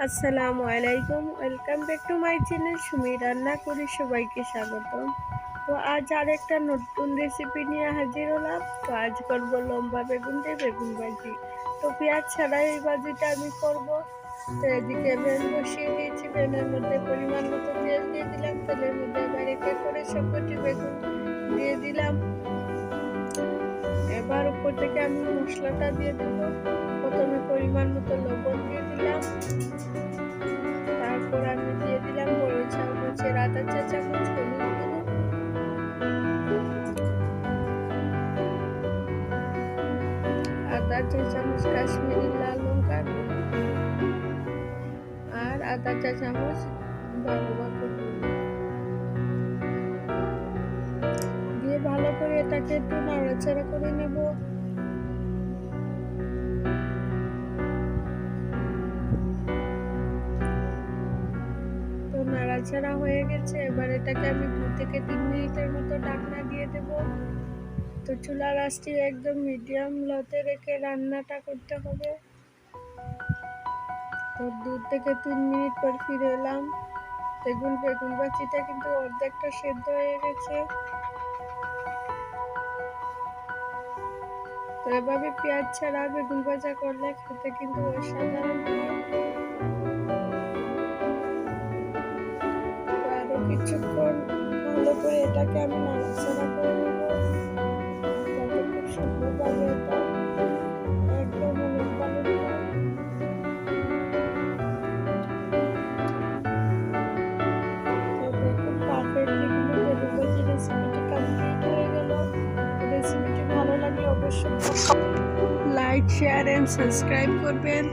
আসসালামু আলাইকুম, welcome back to my channel Sumi রান্না করি। সবাইকে স্বাগত। তো আজ আর একটা নতুন রেসিপি নিয়ে হাজির হলাম। তো আজ করব লম্বা বেগুন দিয়ে বেগুন ভাজি। তো পেঁয়াজ ছাড়া এই ভাজিটা আমি করব। তো এদিকে প্যান বসিয়ে দিয়েছি, প্যানের মধ্যে পরিমাণ মতো তেল দিয়ে দিলাম। তেলের মধ্যে এবার একে করে সবকটি বেগুন দিয়ে দিলাম। এবার উপর থেকে আমি মশলাটা দিয়ে দেবো। প্রথমে পরিমাণ মতো লবণ দিয়ে দিলাম, তারপর আমি দিয়ে দিলাম বড় চামচের আধা চা চামচ হলুদ গুঁড়ো, আধা চা চামচ কাশ্মীরি লাল লঙ্কার গুঁড়ো আর আধা চা চামচ বাবা দিয়ে ভালো করে এটাকে একটু নাড়াচাড়া করে নেব। তো নাড়াচাড়া হয়ে গেছে, এবার এটাকে আমি 2 থেকে 3 মিনিটের মতো ঢাকনা দিয়ে দেব। তো চুলার আঁচটি একদম মিডিয়াম লোতে রেখে রান্নাটা করতে হবে। তো 2 থেকে 3 মিনিট পর ফিরে এলাম। বেগুন ভাজিটা কিন্তু অর্ধেকটা সেদ্ধ হয়ে গেছে। তো এভাবে পেঁয়াজ ছাড়া বেগুন ভাজা করলে খেতে কিন্তু অসাধারণ হয়। তো আরো কিছুক্ষণ ভালো করে এটাকে আমি নাড়াচাড়া করে নেব, যাতে খুব সুন্দরভাবে এটা একদম উলট পালট হয়। তো দেখুন পারফেক্টলি কিন্তু বেগুন ভাজি রেসিপিটি কমপ্লিট হয়ে গেল। রেসিপিটি ভালো লাগলে অবশ্যই লাইক, শেয়ার এন্ড সাবস্ক্রাইব করবেন।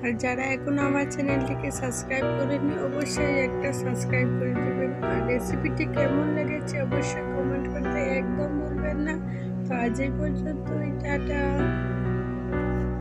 আর যারা এখনো আমার চ্যানেলটিকে সাবস্ক্রাইব করেননি অবশ্যই একটা সাবস্ক্রাইব করে দেবেন। আর রেসিপিটি কেমন লেগেছে অবশ্যই কমেন্ট করতে একদম ভুলবেন না। তো আজ এই পর্যন্তই, টাটা।